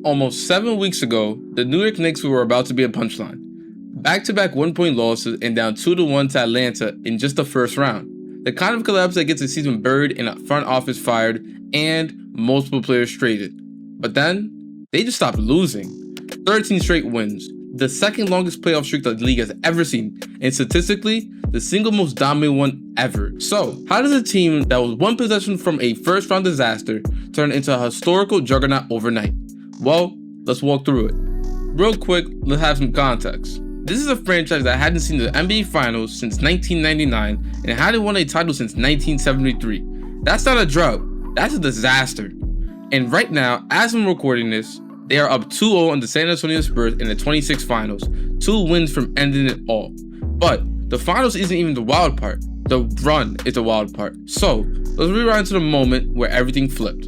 Almost 7 weeks ago, the New York Knicks were about to be a punchline. Back-to-back one-point losses and down 2-1 to Atlanta in just the first round. The kind of collapse that gets a season buried and a front office fired and multiple players traded. But then, they just stopped losing. 13 straight wins, the second longest playoff streak the league has ever seen, and statistically, the single most dominant one ever. So, how does a team that was one possession from a first-round disaster turn into a historical juggernaut overnight? Well, let's walk through it. Real quick, let's have some context. This is a franchise that hadn't seen the NBA Finals since 1999 and hadn't won a title since 1973. That's not a drought, that's a disaster. And right now, as I'm recording this, they are up 2-0 on the San Antonio Spurs in the 26 Finals, 2 wins from ending it all. But the Finals isn't even the wild part, the run is the wild part. So, let's rewind to the moment where everything flipped.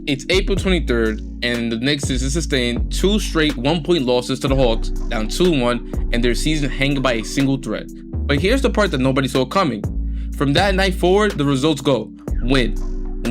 It's April 23rd, and the Knicks just sustained 2 straight one-point losses to the Hawks, down 2-1, and their season hanging by a single thread. But here's the part that nobody saw coming. From that night forward, the results go win,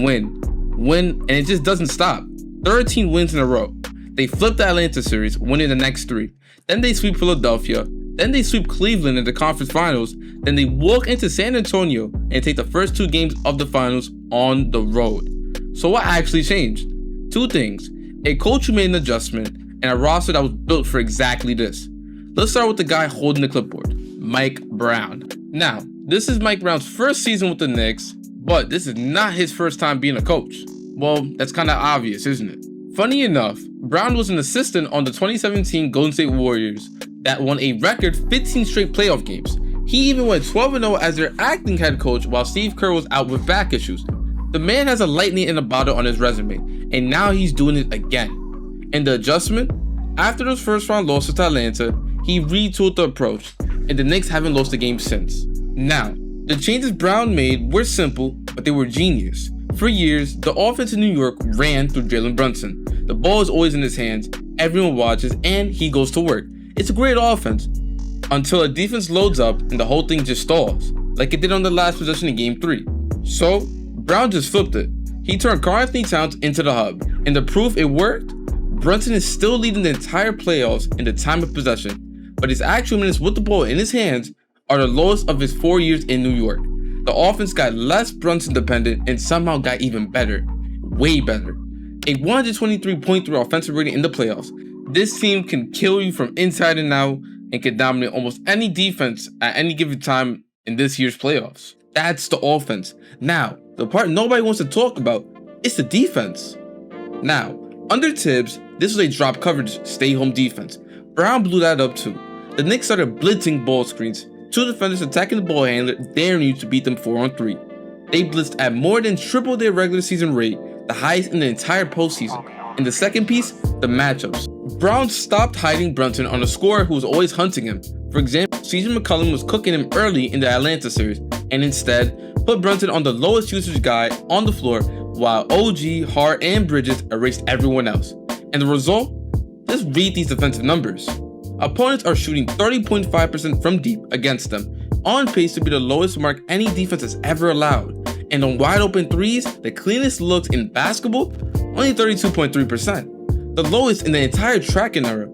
win, win, and it just doesn't stop. 13 wins in a row. They flip the Atlanta series, winning the next 3. Then they sweep Philadelphia. Then they sweep Cleveland in the conference finals. Then they walk into San Antonio and take the first 2 games of the finals on the road. So what actually changed? 2 things. A coach who made an adjustment and a roster that was built for exactly this. Let's start with the guy holding the clipboard, Mike Brown. Now, this is Mike Brown's first season with the Knicks, but this is not his first time being a coach. Well, that's kind of obvious, isn't it? Funny enough, Brown was an assistant on the 2017 Golden State Warriors that won a record 15 straight playoff games. He even went 12-0 as their acting head coach while Steve Kerr was out with back issues. The man has a lightning in a bottle on his resume, and now he's doing it again. And the adjustment? After those first round losses to Atlanta, he retooled the approach, and the Knicks haven't lost a game since. Now, the changes Brown made were simple, but they were genius. For years, the offense in New York ran through Jalen Brunson. The ball is always in his hands, everyone watches, and he goes to work. It's a great offense, until a defense loads up and the whole thing just stalls, like it did on the last possession in Game 3. So, Brown just flipped it. He turned Karl-Anthony Towns into the hub, and the proof it worked? Brunson is still leading the entire playoffs in the time of possession, but his actual minutes with the ball in his hands are the lowest of his 4 years in New York. The offense got less Brunson dependent and somehow got even better, way better. A 123.3 offensive rating in the playoffs. This team can kill you from inside and out and can dominate almost any defense at any given time in this year's playoffs. That's the offense. Now, the part nobody wants to talk about is the defense. Now, under Tibbs, this was a drop coverage, stay home defense. Brown blew that up too. The Knicks started blitzing ball screens, 2 defenders attacking the ball handler, daring you to beat them 4-on-3. They blitzed at more than triple their regular season rate, the highest in the entire postseason. And the second piece, the matchups. Brown stopped hiding Brunson on a scorer who was always hunting him. For example, CJ McCollum was cooking him early in the Atlanta series, and instead put Brunson on the lowest usage guy on the floor while OG, Hart, and Bridges erased everyone else. And the result? Let's read these defensive numbers. Opponents are shooting 30.5% from deep against them, on pace to be the lowest mark any defense has ever allowed. And on wide open threes, the cleanest looks in basketball, only 32.3%. The lowest in the entire tracking era.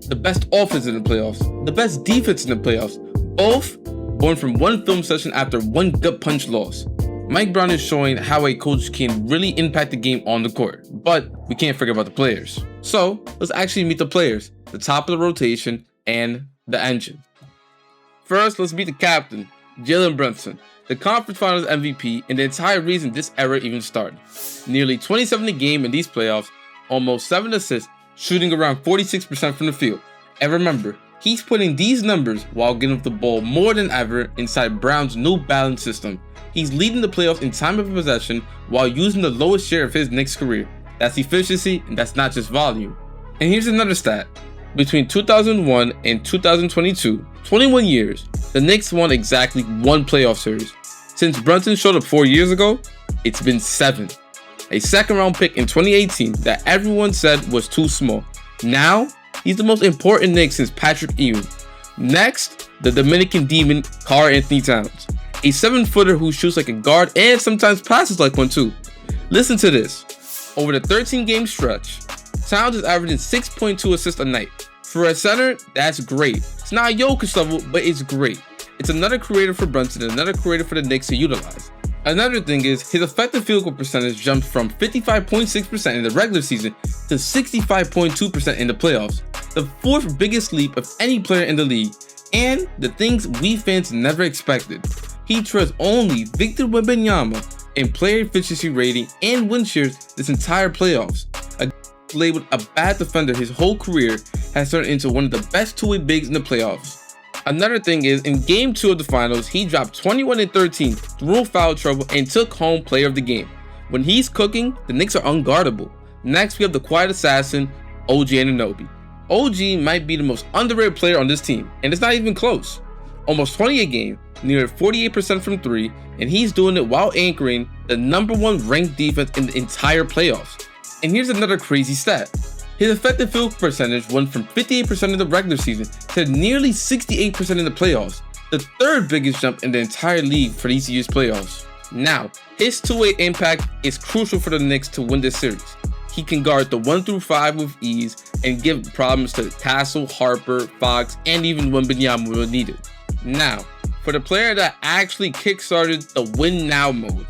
The best offense in the playoffs, the best defense in the playoffs, both born from one film session after one gut punch loss. Mike Brown is showing how a coach can really impact the game on the court, but we can't forget about the players. So let's actually meet the players, the top of the rotation, and the engine. First, let's meet the captain, Jalen Brunson, the conference finals MVP and the entire reason this era even started. Nearly 27 a game in these playoffs, almost 7 assists, shooting around 46% from the field. And remember, he's putting these numbers while getting the ball more than ever inside Brown's new balanced system. He's leading the playoffs in time of possession while using the lowest share of his Knicks career. That's efficiency, and that's not just volume. And here's another stat. Between 2001 and 2022, 21 years, the Knicks won exactly 1 playoff series. Since Brunson showed up 4 years ago, it's been 7. A second-round pick in 2018 that everyone said was too small. Now, he's the most important Knick since Patrick Ewing. Next, the Dominican Demon, Karl-Anthony Towns. A 7-footer who shoots like a guard and sometimes passes like one too. Listen to this. Over the 13-game stretch, Towns is averaging 6.2 assists a night. For a center, that's great. It's not Jokic level, but it's great. It's another creator for Brunson and another creator for the Knicks to utilize. Another thing is, his effective field goal percentage jumped from 55.6% in the regular season to 65.2% in the playoffs, the fourth biggest leap of any player in the league, and the things we fans never expected. He trails only Victor Wembanyama in player efficiency rating and win shares this entire playoffs. A labeled a bad defender his whole career has turned into one of the best two-way bigs in the playoffs. Another thing is, in Game 2 of the finals, he dropped 21 and 13 through foul trouble and took home player of the game. When he's cooking, the Knicks are unguardable. Next, we have the quiet assassin, OG Anunoby. OG might be the most underrated player on this team, and it's not even close. Almost 20 a game, near 48% from 3, and he's doing it while anchoring the #1 ranked defense in the entire playoffs. And here's another crazy stat. His effective field percentage went from 58% in the regular season to nearly 68% in the playoffs, the third biggest jump in the entire league for these year's playoffs. Now, his two-way impact is crucial for the Knicks to win this series. He can guard the 1 through 5 with ease and give problems to Tassel, Harper, Fox, and even Wembanyama when needed. Now, for the player that actually kickstarted the win now mode,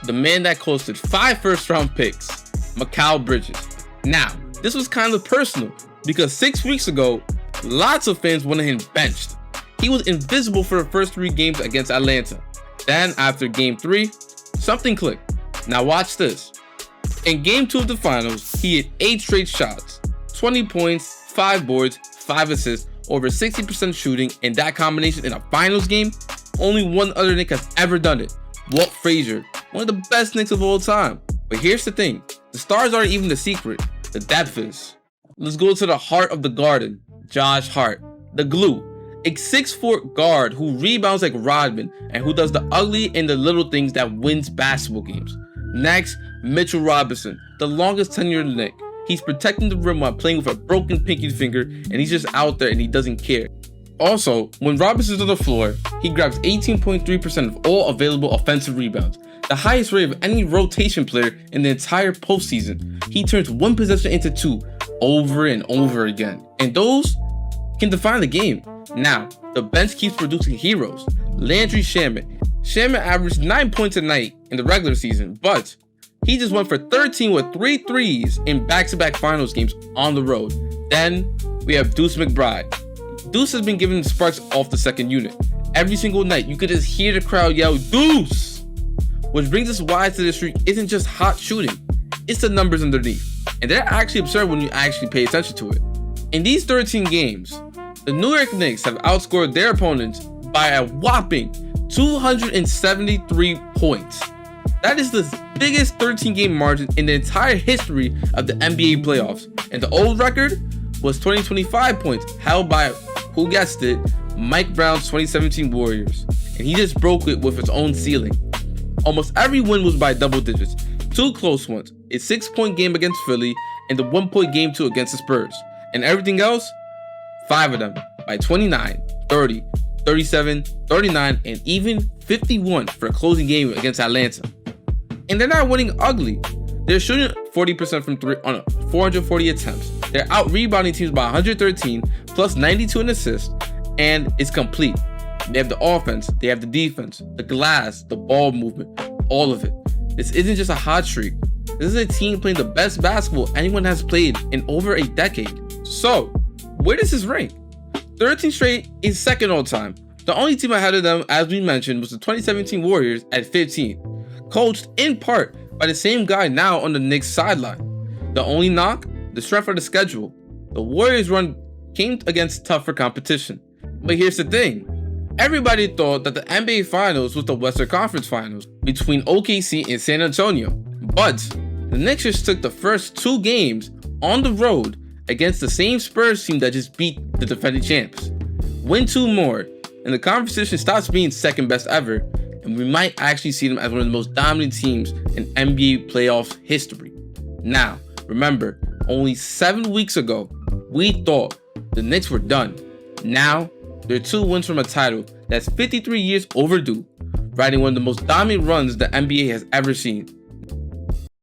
the man that costed 5 first-round picks, Mikal Bridges. Now, this was kind of personal because 6 weeks ago, lots of fans wanted him benched. He was invisible for the first 3 games against Atlanta. Then after game 3, something clicked. Now watch this. In game 2 of the finals, he hit 8 straight shots, 20 points, 5 boards, 5 assists, over 60% shooting, and that combination in a finals game, only one other Knick has ever done it. Walt Frazier, one of the best Knicks of all time. But here's the thing, the stars aren't even the secret. The depth is. Let's go to the heart of the garden, Josh Hart, the glue, a 6'4" guard who rebounds like Rodman and who does the ugly and the little things that wins basketball games. Next, Mitchell Robinson, the longest tenured Knick. He's protecting the rim while playing with a broken pinky finger, and he's just out there and he doesn't care. Also, when Robinson's on the floor, he grabs 18.3% of all available offensive rebounds, the highest rate of any rotation player in the entire postseason. He turns one possession into 2 over and over again, and those can define the game. Now, the bench keeps producing heroes. Landry Shamet. Shamet averaged 9 points a night in the regular season, but he just went for 13 with 3 threes in back-to-back finals games on the road. Then, we have Deuce McBride. Deuce has been giving sparks off the second unit. Every single night, you could just hear the crowd yell, "Deuce!" Which brings us why to this streak isn't just hot shooting, it's the numbers underneath. And they're actually absurd when you actually pay attention to it. In these 13 games, the New York Knicks have outscored their opponents by a whopping 273 points. That is the biggest 13-game margin in the entire history of the NBA playoffs. And the old record was 2025 points, held by, who guessed it, Mike Brown's 2017 Warriors. And he just broke it with its own ceiling. Almost every win was by double digits. 2 close ones, a 6-point game against Philly, and the 1-point game 2 against the Spurs. And everything else, 5 of them by 29, 30, 37, 39, and even 51 for a closing game against Atlanta. And they're not winning ugly. They're shooting 40% from 3 on 440 attempts. They're out rebounding teams by 113, plus 92 in assists, and it's complete. They have the offense, they have the defense, the glass, the ball movement, all of it. This isn't just a hot streak. This is a team playing the best basketball anyone has played in over a decade. So, where does this rank? 13 straight is second all time. The only team ahead of them, as we mentioned, was the 2017 Warriors at 15, coached in part by the same guy now on the Knicks sideline. The only knock? The strength of the schedule. The Warriors' run came against tougher competition. But here's the thing. Everybody thought that the NBA Finals was the Western Conference Finals between OKC and San Antonio. But the Knicks just took the first 2 games on the road against the same Spurs team that just beat the defending champs. Win 2 more, and the conversation stops being second best ever, and we might actually see them as one of the most dominant teams in NBA playoffs history. Now, remember, only 7 weeks ago, we thought the Knicks were done. Now, they're 2 wins from a title that's 53 years overdue, riding one of the most dominant runs the NBA has ever seen.